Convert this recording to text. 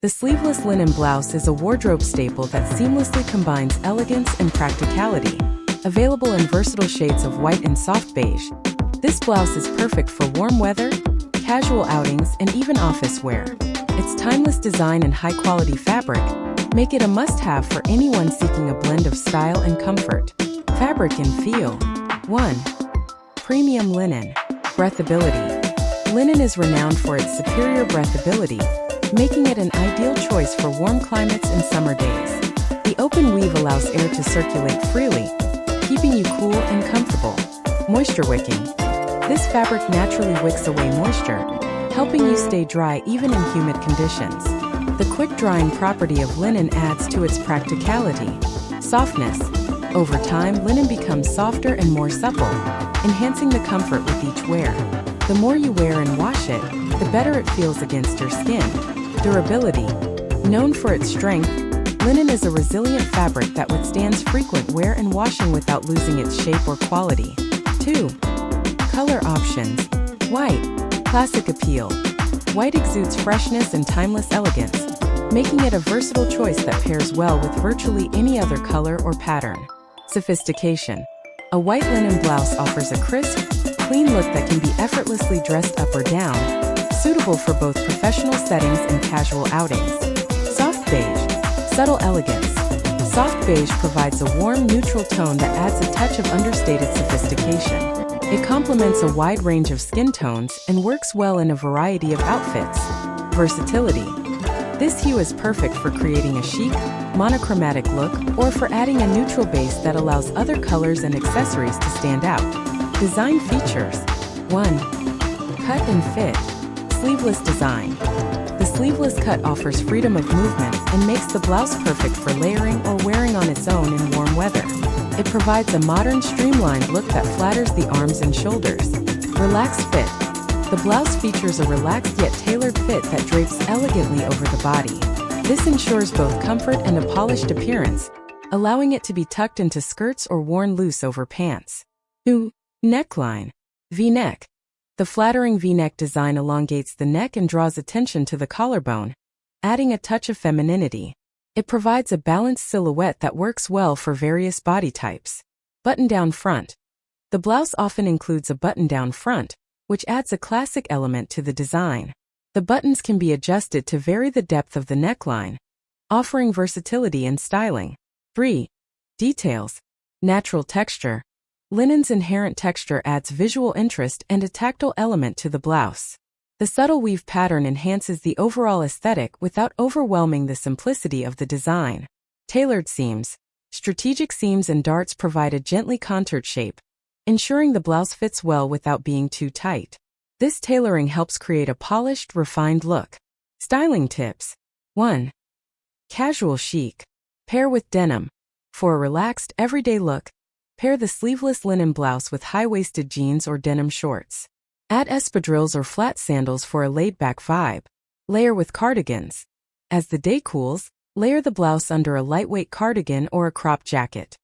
The sleeveless linen blouse is a wardrobe staple that seamlessly combines elegance and practicality. Available in versatile shades of white and soft beige, this blouse is perfect for warm weather, casual outings, and even office wear. Its timeless design and high-quality fabric make it a must-have for anyone seeking a blend of style and comfort. Fabric and feel. 1. Premium linen. Breathability. Linen is renowned for its superior breathability, making it an ideal choice for warm climates and summer days. The open weave allows air to circulate freely, keeping you cool and comfortable. Moisture wicking. This fabric naturally wicks away moisture, helping you stay dry even in humid conditions. The quick drying property of linen adds to its practicality. Softness. Over time, linen becomes softer and more supple, enhancing the comfort with each wear. The more you wear and wash it, the better it feels against your skin. Durability. Known for its strength, linen is a resilient fabric that withstands frequent wear and washing without losing its shape or quality. 2. Color options. White. Classic appeal. White exudes freshness and timeless elegance, making it a versatile choice that pairs well with virtually any other color or pattern. Sophistication. A white linen blouse offers a crisp, clean look that can be effortlessly dressed up or down, suitable for both professional settings and casual outings. Soft beige. Subtle elegance. Soft beige provides a warm, neutral tone that adds a touch of understated sophistication. It complements a wide range of skin tones and works well in a variety of outfits. Versatility. This hue is perfect for creating a chic, monochromatic look or for adding a neutral base that allows other colors and accessories to stand out. Design features. 1. Cut and fit. Sleeveless design. The sleeveless cut offers freedom of movement and makes the blouse perfect for layering or wearing on its own in warm weather. It provides a modern, streamlined look that flatters the arms and shoulders. Relaxed fit. The blouse features a relaxed yet tailored fit that drapes elegantly over the body. This ensures both comfort and a polished appearance, allowing it to be tucked into skirts or worn loose over pants. 2. Neckline. V-neck. The flattering V-neck design elongates the neck and draws attention to the collarbone, adding a touch of femininity. It provides a balanced silhouette that works well for various body types. Button-down front. The blouse often includes a button-down front, which adds a classic element to the design. The buttons can be adjusted to vary the depth of the neckline, offering versatility and styling. 3. Details. Natural texture. Linen's inherent texture adds visual interest and a tactile element to the blouse. The subtle weave pattern enhances the overall aesthetic without overwhelming the simplicity of the design. Tailored seams. Strategic seams and darts provide a gently contoured shape, ensuring the blouse fits well without being too tight. This tailoring helps create a polished, refined look. Styling tips. 1. Casual chic. Pair with denim. For a relaxed, everyday look, pair the sleeveless linen blouse with high-waisted jeans or denim shorts. Add espadrilles or flat sandals for a laid-back vibe. Layer with cardigans. As the day cools, layer the blouse under a lightweight cardigan or a crop jacket.